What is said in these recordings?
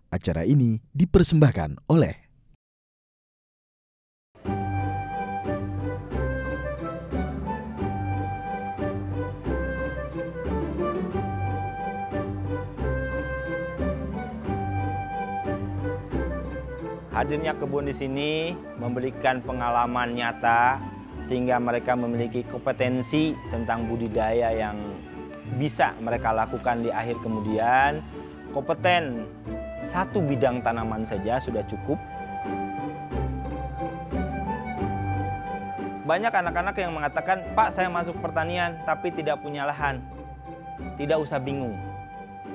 Acara ini dipersembahkan oleh hadirnya kebun di sini memberikan pengalaman nyata sehingga mereka memiliki kompetensi tentang budidaya yang bisa mereka lakukan di akhir kemudian. Kompeten satu bidang tanaman saja sudah cukup. Banyak anak-anak yang mengatakan, "Pak, saya masuk pertanian tapi tidak punya lahan." Tidak usah bingung.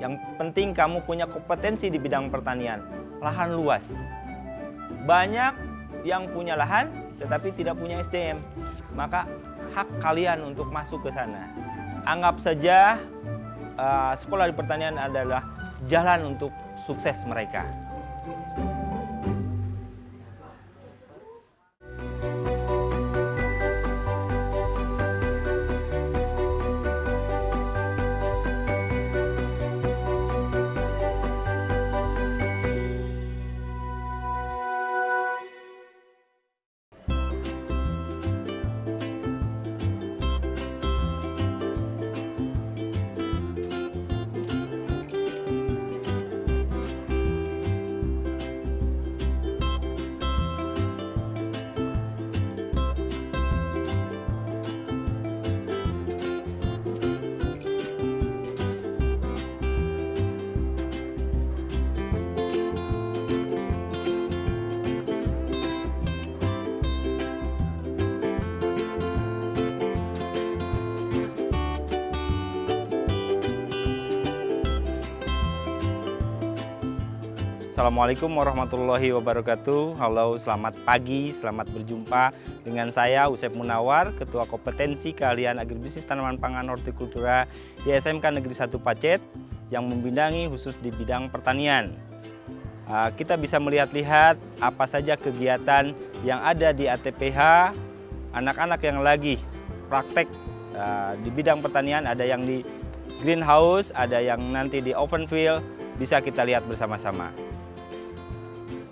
Yang penting kamu punya kompetensi di bidang pertanian. Lahan luas. Banyak yang punya lahan tetapi tidak punya SDM. Maka hak kalian untuk masuk ke sana. Anggap saja sekolah di pertanian adalah jalan untuk sukses mereka. Assalamualaikum warahmatullahi wabarakatuh. Halo, selamat pagi, selamat berjumpa dengan saya Usep Munawar, Ketua Kompetensi Keahlian Agribisnis Tanaman Pangan Hortikultura di SMK Negeri 1 Pacet yang membidangi khusus di bidang pertanian. Kita bisa melihat-lihat apa saja kegiatan yang ada di ATPH, anak-anak yang lagi praktek di bidang pertanian, ada yang di greenhouse, ada yang nanti di open field, bisa kita lihat bersama-sama.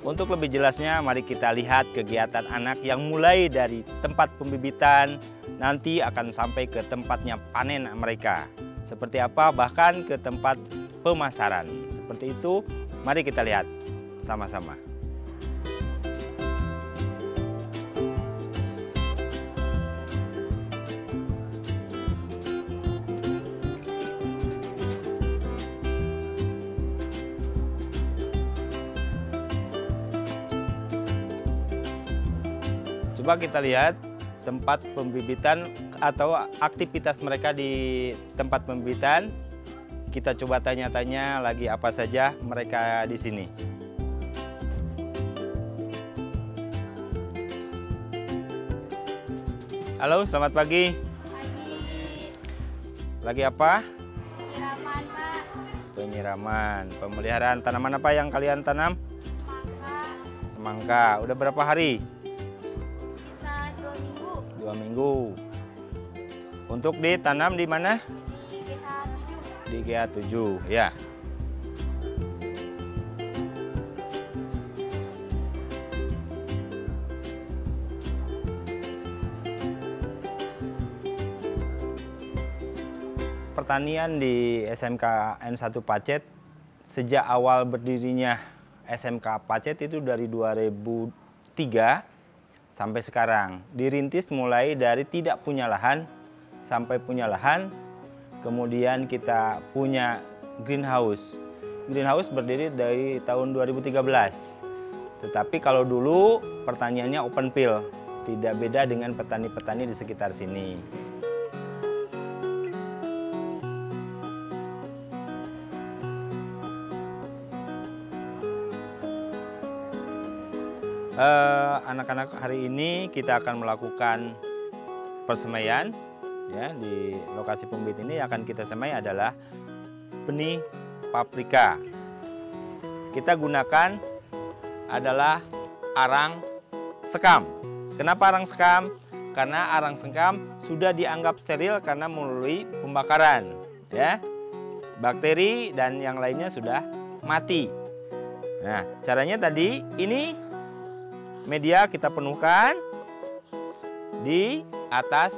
Untuk lebih jelasnya, mari kita lihat kegiatan anak yang mulai dari tempat pembibitan, nanti akan sampai ke tempatnya panen mereka. Seperti apa, bahkan ke tempat pemasaran. Seperti itu, mari kita lihat sama-sama. Coba kita lihat tempat pembibitan atau aktivitas mereka di tempat pembibitan. Kita coba tanya-tanya lagi apa saja mereka di sini. Halo, selamat pagi. Pagi. Lagi apa? Penyiraman, Pak. Penyiraman. Pemeliharaan tanaman apa yang kalian tanam? Semangka. Semangka. Udah berapa hari? 2 minggu. Untuk ditanam di mana? Di GH7. Di GH7, ya. Pertanian di SMK N1 Pacet, sejak awal berdirinya SMK Pacet itu dari 2003 sampai sekarang. Dirintis mulai dari tidak punya lahan sampai punya lahan, kemudian kita punya greenhouse. Greenhouse berdiri dari tahun 2013. Tetapi kalau dulu pertaniannya open field, tidak beda dengan petani-petani di sekitar sini. Anak-anak hari ini kita akan melakukan persemaian ya. Di lokasi pembibit ini akan kita semai adalah benih paprika. Kita gunakan adalah arang sekam. Kenapa arang sekam? Karena arang sekam sudah dianggap steril karena melalui pembakaran ya. Bakteri dan yang lainnya sudah mati. Nah, caranya tadi ini media kita penuhkan di atas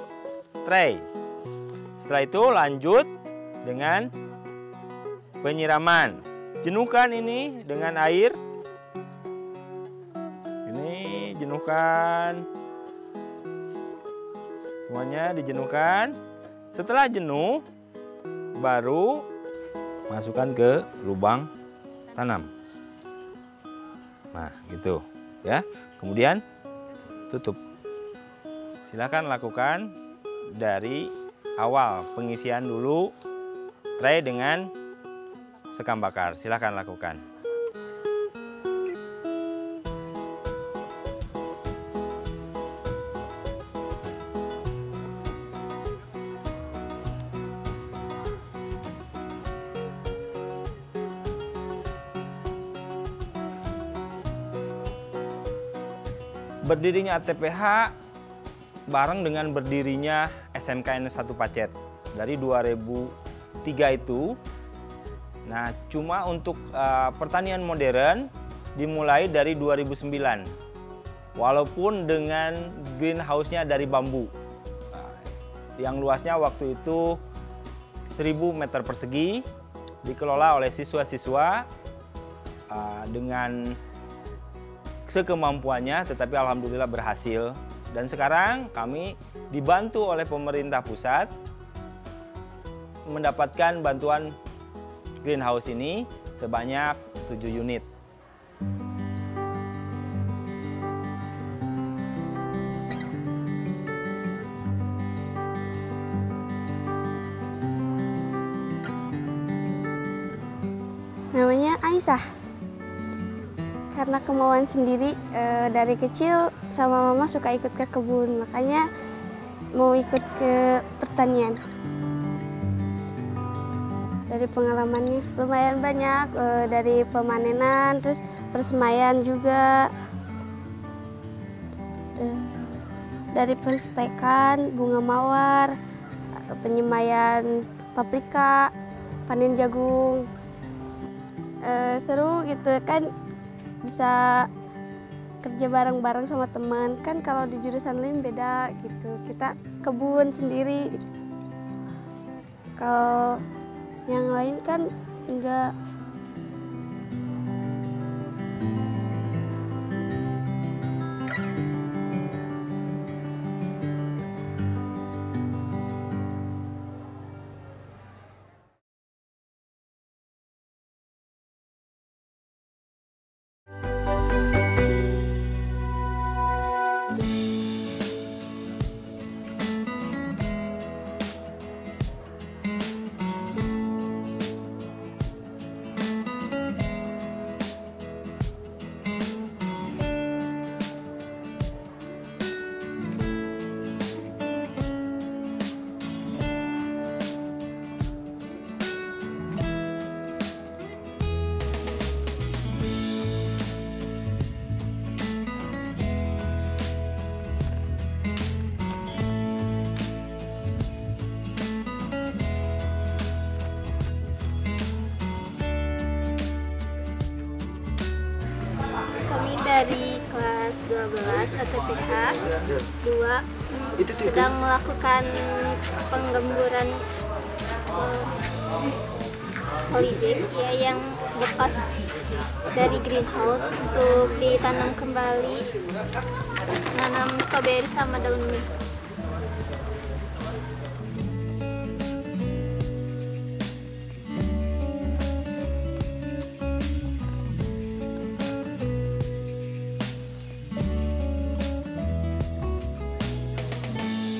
tray. Setelah itu lanjut dengan penyiraman. Jenuhkan ini dengan air. Ini jenuhkan. Semuanya dijenuhkan. Setelah jenuh, baru masukkan ke lubang tanam. Nah, gitu ya. Kemudian tutup. Silakan lakukan dari awal pengisian dulu tray dengan sekam bakar. Silakan lakukan. Berdirinya ATPH bareng dengan berdirinya SMK N1 Pacet dari 2003 itu. Nah, cuma untuk pertanian modern dimulai dari 2009. Walaupun dengan greenhouse-nya dari bambu. Yang luasnya waktu itu 1000 meter persegi, dikelola oleh siswa-siswa dengan sekemampuannya, tetapi alhamdulillah berhasil. Dan sekarang kami dibantu oleh pemerintah pusat mendapatkan bantuan greenhouse ini sebanyak 7 unit. Namanya Aisyah. Karena kemauan sendiri, dari kecil sama mama suka ikut ke kebun, makanya mau ikut ke pertanian. Dari pengalamannya lumayan banyak, dari pemanenan, terus persemaian juga, dari penstekan bunga mawar, penyemaian paprika, panen jagung. Seru gitu kan, bisa kerja bareng-bareng sama teman. Kan kalau di jurusan lain beda gitu, kita kebun sendiri. Kalau yang lain kan enggak. Dari kelas 12 ATPH 2 sedang melakukan penggemburan holiday ya, yang bekas dari greenhouse untuk ditanam kembali, nanam stroberi sama daun mint.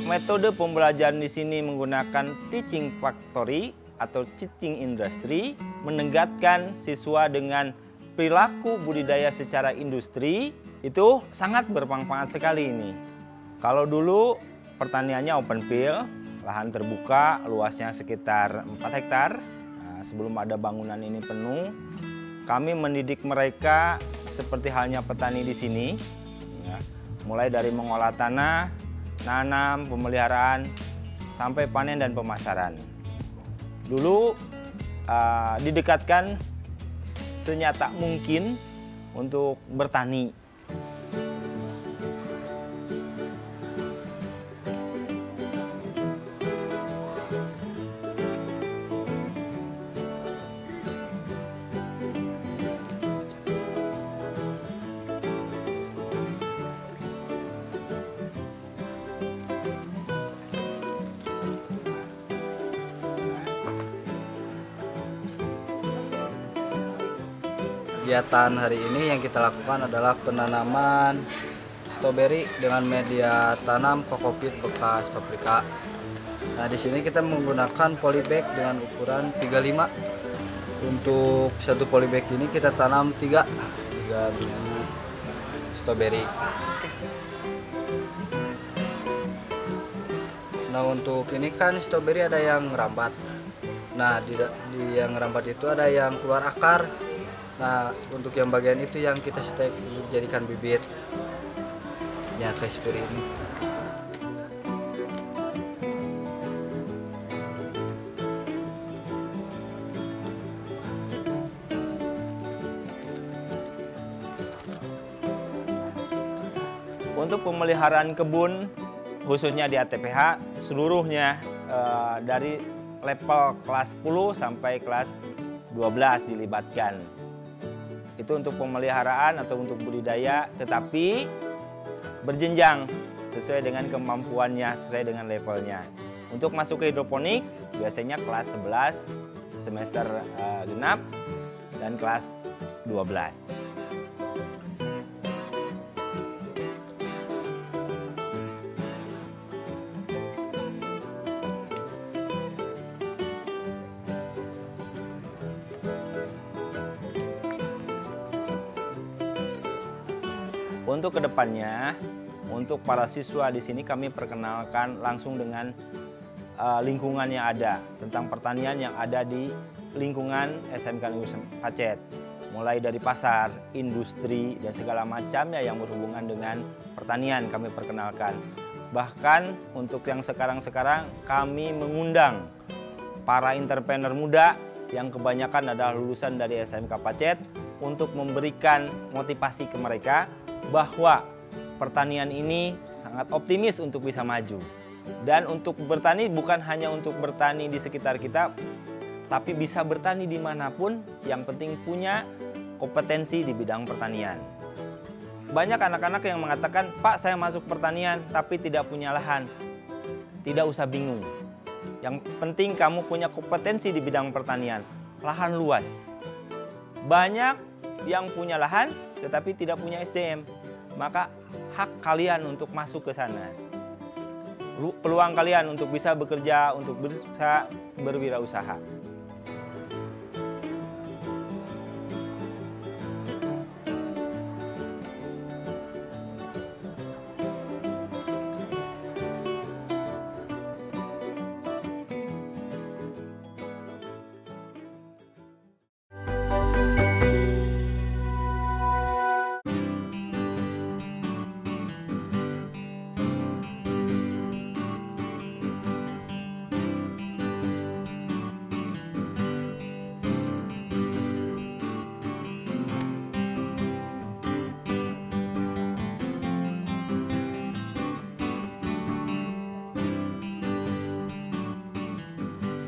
Metode pembelajaran di sini menggunakan teaching factory atau teaching industry, menegakkan siswa dengan perilaku budidaya secara industri. Itu sangat bermanfaat sekali ini. Kalau dulu pertaniannya open field, lahan terbuka, luasnya sekitar 4 hektar. Nah, sebelum ada bangunan ini penuh, kami mendidik mereka seperti halnya petani di sini, ya, mulai dari mengolah tanah, nanam, pemeliharaan, sampai panen dan pemasaran. Dulu didekatkan senyata mungkin untuk bertani. Kegiatan hari ini yang kita lakukan adalah penanaman stroberi dengan media tanam kokopit bekas paprika. Nah, di sini kita menggunakan polybag dengan ukuran 35. Untuk satu polybag ini kita tanam 3 biji stroberi. Nah, untuk ini kan stroberi ada yang rambat. Nah, di yang rambat itu ada yang keluar akar. Nah, untuk yang bagian itu yang kita stek jadikan bibit. Ya, kayak seperti ini. Untuk pemeliharaan kebun, khususnya di ATPH, seluruhnya dari level kelas 10 sampai kelas 12 dilibatkan. Itu untuk pemeliharaan atau untuk budidaya, tetapi berjenjang sesuai dengan kemampuannya, sesuai dengan levelnya. Untuk masuk ke hidroponik, biasanya kelas 11 semester genap dan kelas 12. Untuk kedepannya, untuk para siswa di sini kami perkenalkan langsung dengan lingkungan yang ada, tentang pertanian yang ada di lingkungan SMK Negeri Pacet. Mulai dari pasar, industri, dan segala macamnya yang berhubungan dengan pertanian kami perkenalkan. Bahkan untuk yang sekarang-sekarang kami mengundang para entrepreneur muda yang kebanyakan adalah lulusan dari SMK Pacet untuk memberikan motivasi ke mereka bahwa pertanian ini sangat optimis untuk bisa maju. Dan untuk bertani bukan hanya untuk bertani di sekitar kita, tapi bisa bertani dimanapun, yang penting punya kompetensi di bidang pertanian. Banyak anak-anak yang mengatakan, "Pak, saya masuk pertanian tapi tidak punya lahan." Tidak usah bingung. Yang penting kamu punya kompetensi di bidang pertanian. Lahan luas. Banyak yang punya lahan tetapi tidak punya SDM, maka hak kalian untuk masuk ke sana. Peluang kalian untuk bisa bekerja, untuk bisa berwirausaha.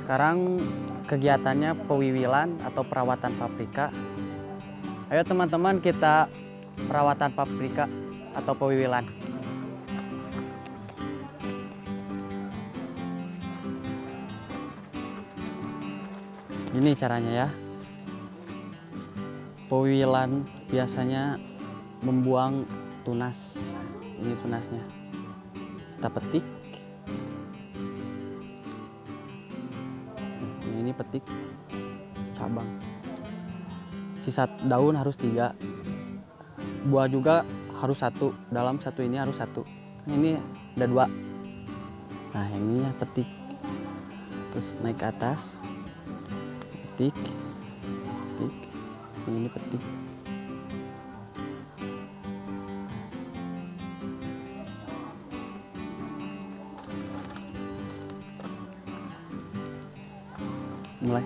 Sekarang kegiatannya pewiwilan atau perawatan paprika. Ayo teman-teman, kita perawatan paprika atau pewiwilan. Ini caranya ya. Pewiwilan biasanya membuang tunas. Ini tunasnya. Kita petik. Ini petik cabang. Sisa daun harus 3. Buah juga harus 1. Dalam satu ini harus 1. Ini ada 2. Nah, yang ini ya petik. Terus naik ke atas. Petik. Petik. Ini petik. Mulai.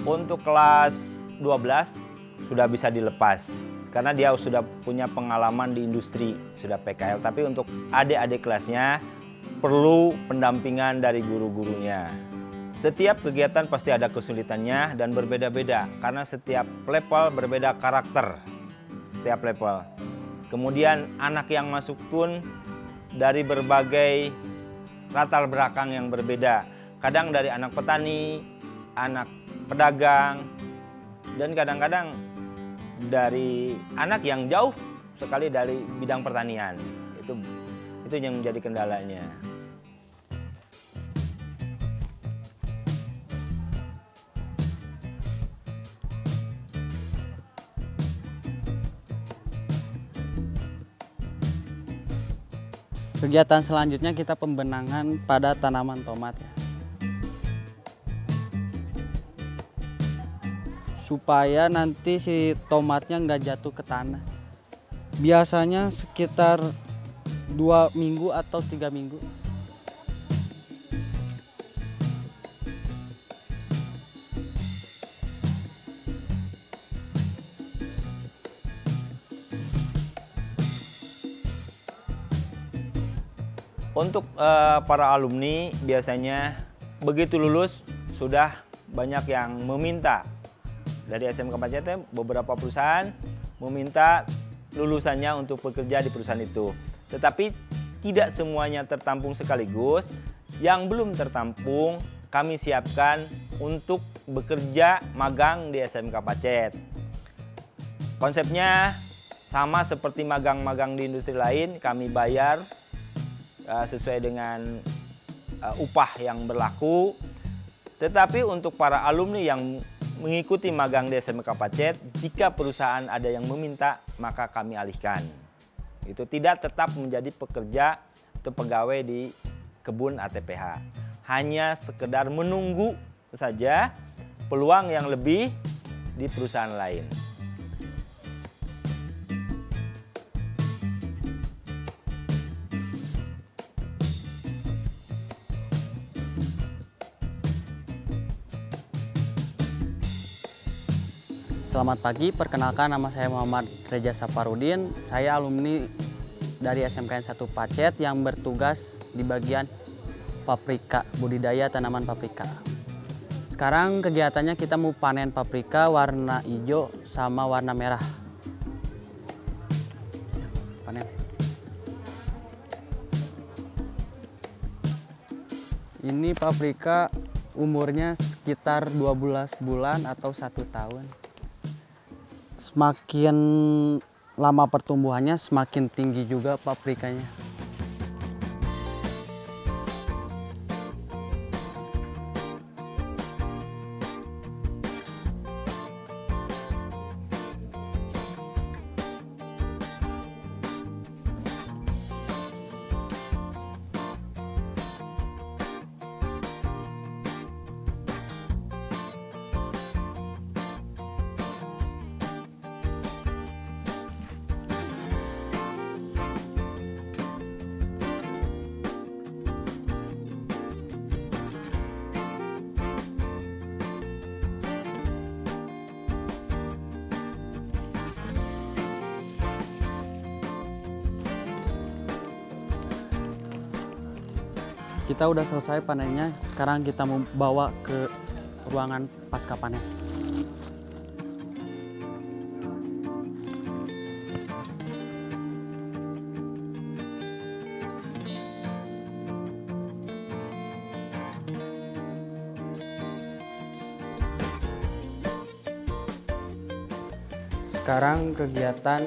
Untuk kelas 12 sudah bisa dilepas karena dia sudah punya pengalaman di industri, sudah PKL. Tapi untuk adik-adik kelasnya perlu pendampingan dari guru-gurunya. Setiap kegiatan pasti ada kesulitannya dan berbeda-beda karena setiap level berbeda karakter. Setiap level. Kemudian anak yang masuk pun dari berbagai latar belakang yang berbeda. Kadang dari anak petani, anak pedagang, dan kadang-kadang dari anak yang jauh sekali dari bidang pertanian. Itu yang menjadi kendalanya. Kegiatan selanjutnya kita pembenangan pada tanaman tomat ya. Supaya nanti si tomatnya nggak jatuh ke tanah. Biasanya sekitar 2 minggu atau 3 minggu. Untuk para alumni biasanya begitu lulus sudah banyak yang meminta dari SMK Pacet, beberapa perusahaan meminta lulusannya untuk bekerja di perusahaan itu. Tetapi tidak semuanya tertampung sekaligus. Yang belum tertampung kami siapkan untuk bekerja magang di SMK Pacet. Konsepnya sama seperti magang-magang di industri lain, kami bayar sesuai dengan upah yang berlaku. Tetapi untuk para alumni yang mengikuti magang di SMK Pacet, jika perusahaan ada yang meminta, maka kami alihkan. Itu tidak tetap menjadi pekerja atau pegawai di kebun ATPH. Hanya sekedar menunggu saja peluang yang lebih di perusahaan lain. Selamat pagi, perkenalkan nama saya Muhammad Reza Saparudin. Saya alumni dari SMKN 1 Pacet yang bertugas di bagian paprika, budidaya tanaman paprika. Sekarang kegiatannya kita mau panen paprika warna hijau sama warna merah. Panen. Ini paprika umurnya sekitar 12 bulan atau 1 tahun. Semakin lama pertumbuhannya, semakin tinggi juga paprikanya. Kita udah selesai panennya, sekarang kita mau bawa ke ruangan pasca panen. Sekarang kegiatan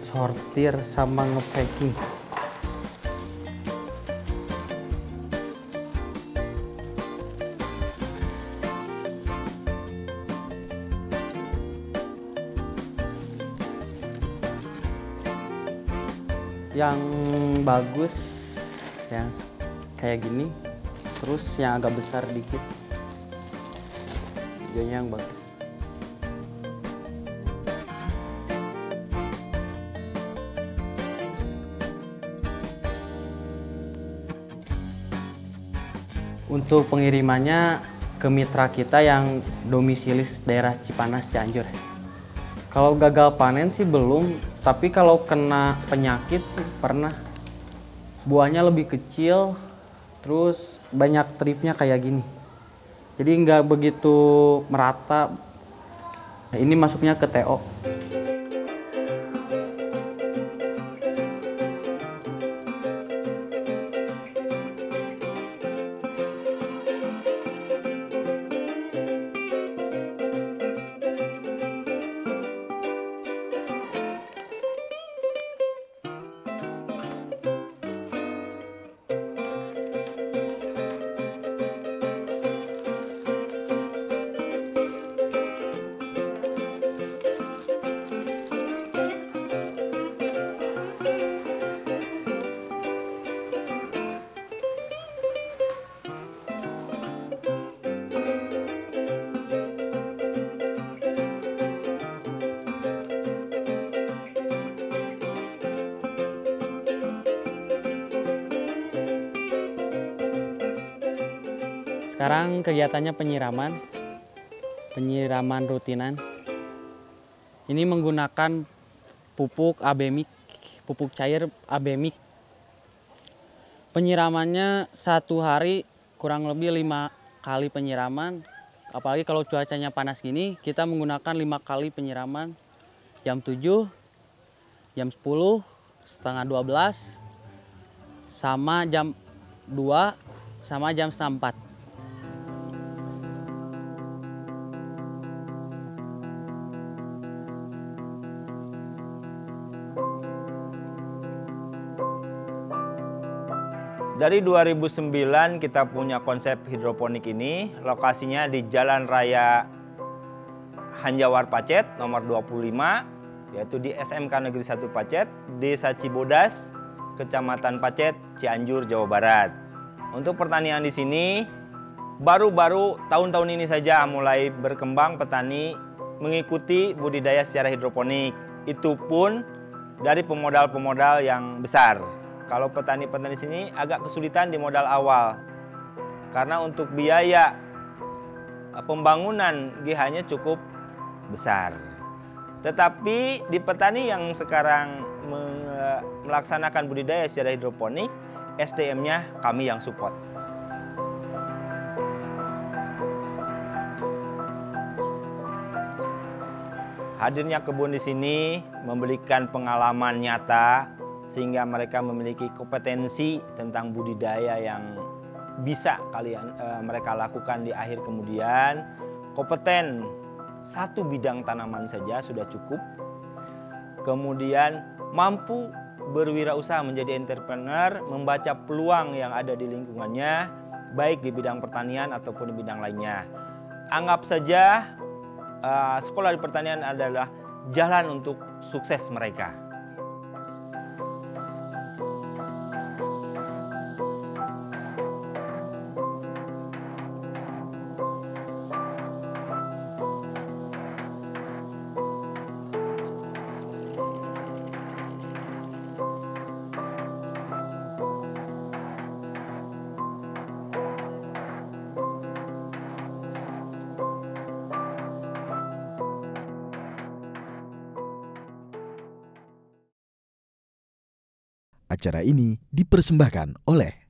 sortir sama nge-packing. Yang bagus yang kayak gini, terus yang agak besar dikit videonya yang bagus. Untuk pengirimannya ke mitra kita yang domisilis daerah Cipanas, Cianjur. Kalau gagal panen sih belum, tapi kalau kena penyakit sih pernah. Buahnya lebih kecil, terus banyak tripnya kayak gini. Jadi nggak begitu merata. Ini masuknya ke TO. Sekarang kegiatannya penyiraman rutinan. Ini menggunakan pupuk abemik, pupuk cair abemik. Penyiramannya 1 hari kurang lebih 5 kali penyiraman. Apalagi kalau cuacanya panas gini, kita menggunakan 5 kali penyiraman. Jam 7, jam 10, setengah 12, sama jam 2, sama jam setengah 4. Dari 2009 kita punya konsep hidroponik ini, lokasinya di Jalan Raya Hanjawar Pacet nomor 25, yaitu di SMK Negeri 1 Pacet, Desa Cibodas, Kecamatan Pacet, Cianjur, Jawa Barat. Untuk pertanian di sini baru-baru tahun-tahun ini saja mulai berkembang petani mengikuti budidaya secara hidroponik. Itu pun dari pemodal-pemodal yang besar. Kalau petani-petani sini agak kesulitan di modal awal, karena untuk biaya pembangunan GH-nya cukup besar. Tetapi di petani yang sekarang melaksanakan budidaya secara hidroponik, SDM-nya kami yang support. Hadirnya kebun di sini memberikan pengalaman nyata, sehingga mereka memiliki kompetensi tentang budidaya yang bisa mereka lakukan di akhir kemudian. Kompeten 1 bidang tanaman saja sudah cukup. Kemudian mampu berwirausaha menjadi entrepreneur, membaca peluang yang ada di lingkungannya, baik di bidang pertanian ataupun di bidang lainnya. Anggap saja sekolah di pertanian adalah jalan untuk sukses mereka. Acara ini dipersembahkan oleh